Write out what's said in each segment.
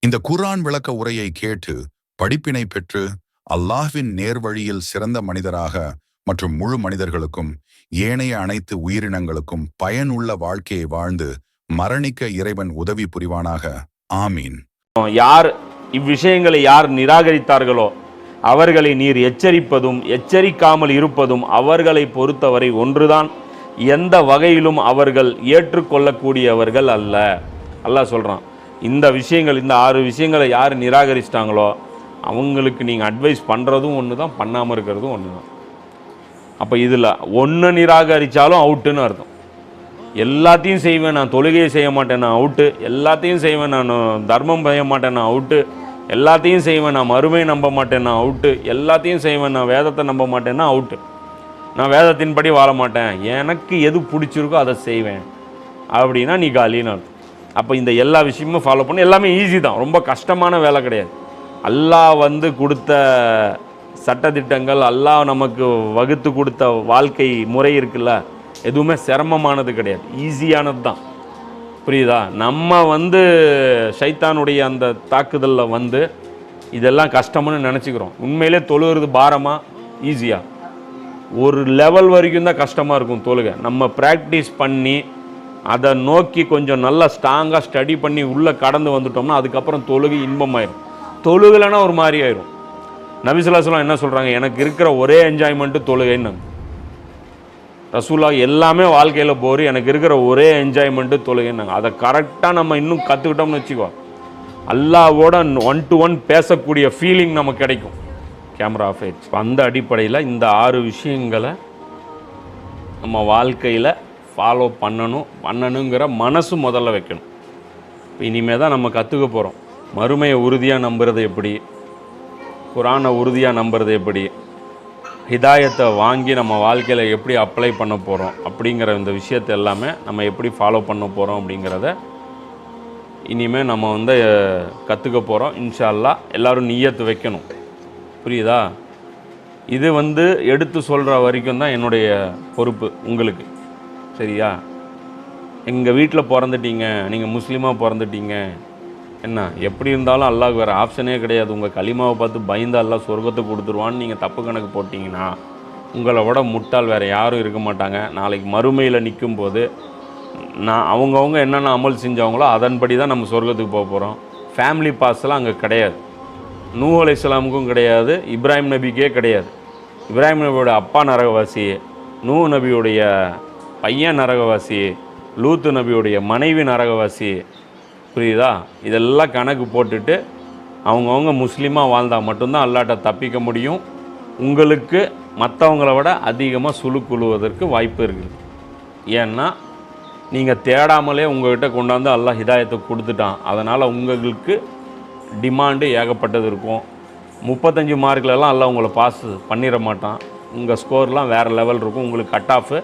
இந்த குர்ஆன் விளக்க உரையை கேட்டு படிப்பினை பெற்று அல்லாஹ்வின் நேர்வழியில் சிறந்த மனிதராக மற்றும் முழு மனிதர்களுக்கும் ஏனைய அனைத்து உயிரினங்களுக்கும் பயனுள்ள வாழ்க்கையை வாழ்ந்து மரணிக்க இறைவன் உதவி புரிவானாக. ஆமீன். யார் இவ்விஷயங்களை யார் நிராகரித்தார்களோ அவர்களை நீர் எச்சரிப்பதும் எச்சரிக்காமல் இருப்பதும் அவர்களை பொறுத்தவரை ஒன்றுதான். எந்த வகையிலும் அவர்கள் ஏற்றுக்கொள்ளக்கூடியவர்கள் அல்ல. அல்லாஹ் சொல்கிறான், இந்த விஷயங்கள், இந்த 6 விஷயங்களை யார் நிராகரிச்சிட்டாங்களோ அவங்களுக்கு நீங்கள் அட்வைஸ் பண்ணுறதும் ஒன்று தான், பண்ணாமல் இருக்கிறதும் ஒன்று தான். அப்போ இதில் ஒன்று நிராகரித்தாலும் அவுட்டுன்னு அர்த்தம். எல்லாத்தையும் செய்வேன், நான் தொழுகையை செய்ய மாட்டேன், நான் அவுட்டு. எல்லாத்தையும் செய்வேன், நான் தர்மம் செய்ய மாட்டேன், நான் அவுட்டு. எல்லாத்தையும் செய்வேன், நான் மறுமையை நம்ப மாட்டேன், நான் அவுட்டு. எல்லாத்தையும் செய்வேன், நான் வேதத்தை நம்ப மாட்டேன்னா அவுட்டு. நான் வேதத்தின்படி வாழ மாட்டேன், எனக்கு எது பிடிச்சிருக்கோ அதை செய்வேன் அப்படின்னா நீ காலின்னு அர்த்தம். அப்போ இந்த எல்லா விஷயமும் ஃபாலோ பண்ண எல்லாமே ஈஸி தான், ரொம்ப கஷ்டமான வேலை கிடையாது. அல்லாஹ் கொடுத்த சட்டத்திட்டங்கள், அல்லாஹ் நமக்கு வகுத்து கொடுத்த வாழ்க்கை முறை இருக்குல்ல, எதுவுமே சிரமமானது கிடையாது, ஈஸியானது தான். புரியுதா? நம்ம ஷைத்தானுடைய அந்த தாக்குதலில் இதெல்லாம் கஷ்டம்னு நினச்சிக்கிறோம். உண்மையிலே தொழுகிறது பாரமாக ஈஸியாக? ஒரு லெவல் வரைக்கும் தான் கஷ்டமாக இருக்கும் தொழுகை. நம்ம ப்ராக்டிஸ் பண்ணி அதை நோக்கி கொஞ்சம் நல்லா ஸ்ட்ராங்காக ஸ்டடி பண்ணி உள்ளே கடந்து வந்துட்டோம்னா அதுக்கப்புறம் தொழுகை இன்பமாயிடும். தொழுகலைன்னா ஒரு மாதிரி ஆயிரும். நபி ஸல்லல்லாஹு அலைஹி வஸல்லம் என்ன சொல்கிறாங்க, எனக்கு இருக்கிற ஒரே என்ஜாய்மெண்ட்டு தொழுகைன்னு. ரசூலுல்லாஹ் எல்லாமே வாழ்க்கையில் போர், எனக்கு இருக்கிற ஒரே என்ஜாய்மெண்ட்டு தொழுகைன்னாங்க. அதை கரெக்டாக நம்ம இன்னும் கற்றுக்கிட்டோம்னு வச்சுக்கோ, அல்லாஹ்வோட 1 to 1 பேசக்கூடிய ஃபீலிங் நமக்கு கிடைக்கும். கேமரா ஆஃப் ஆயிடுச்சு. அந்த அடிப்படையில் இந்த 6 விஷயங்களை நம்ம வாழ்க்கையில் ஃபாலோ பண்ணணுங்கிற மனசு முதல்ல வைக்கணும். இப்போ இனிமேல் தான் நம்ம கற்றுக்க போகிறோம். மறுமையை உறுதியாக நம்புறது எப்படி, குர்ஆனை உறுதியாக நம்புறது எப்படி, ஹிதாயத்தை வாங்கி நம்ம வாழ்க்கையில் எப்படி அப்ளை பண்ண போகிறோம் அப்படிங்கிற இந்த விஷயத்தை எல்லாமே நம்ம எப்படி ஃபாலோ பண்ண போகிறோம் அப்படிங்கிறத இனிமேல் நம்ம கற்றுக்க போகிறோம். இன்ஷா அல்லாஹ் எல்லோரும் நிய்யத்து வைக்கணும். புரியுதா? இது எடுத்து சொல்கிற வரைக்கும் தான் என்னுடைய பொறுப்பு உங்களுக்கு. சரியா? எங்கள் வீட்டில் பிறந்துட்டீங்க, நீங்கள் முஸ்லீமாக பிறந்துட்டீங்க, என்ன எப்படி இருந்தாலும் அல்லாஹ்க்கு வேறு ஆப்ஷனே கிடையாது, உங்கள் கலிமாவை பார்த்து பயந்து அல்லாஹ் சொர்க்கத்தை கொடுத்துருவான்னு நீங்கள் தப்பு கணக்கு போட்டிங்கன்னா உங்களை விட முட்டாள் வேறு யாரும் இருக்க மாட்டாங்க. நாளைக்கு மறுமையில் நிற்கும் போது அவங்கவுங்க என்னென்ன அமல் செஞ்சவங்களோ அதன்படி தான் நம்ம சொர்க்கத்துக்கு போக போகிறோம். ஃபேமிலி பாஸ்லாம் அங்கே கிடையாது. நூஹ் அலைஹிஸ்ஸலாமுக்கும் கிடையாது, இப்ராஹிம் நபிக்கே கிடையாது. இப்ராஹிம் நபியோட அப்பா நரகவாசி, நூஹ் நபியுடைய பையன் நரகவாசி, லூத்து நபியுடைய மனைவி நரகவாசி. புரியுதா? இதெல்லாம் கணக்கு போட்டுட்டு அவங்கவுங்க முஸ்லீமாக வாழ்ந்தால் மட்டும்தான் அல்லாஹ்ட்ட தப்பிக்க முடியும். உங்களுக்கு மற்றவங்கள விட அதிகமாக சுழுக்குழுவதற்கு வாய்ப்பு இருக்குது. ஏன்னா நீங்கள் தேடாமலே உங்கள்கிட்ட கொண்டாந்து அல்லாஹ் ஹிதாயத்தை கொடுத்துட்டான். அதனால் உங்களுக்கு டிமாண்டு ஏகப்பட்டது இருக்கும். 35 மார்க்லலாம் அல்லாஹ் உங்களை பாஸ் பண்ணிட மாட்டான். உங்கள் ஸ்கோர்லாம் வேறு லெவல் இருக்கும், உங்களுக்கு கட் ஆஃபு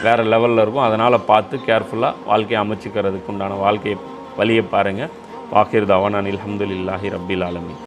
வேறு லெவலில் இருக்கும். அதனால் பார்த்து கேர்ஃபுல்லாக வாழ்க்கையை அமைச்சிக்கிறதுக்கு உண்டான வாழ்க்கையை வழியை பாருங்கள். வாகிர் தவானா அல்ஹம்துலில்லாஹி ரப்பில் ஆலமீன்.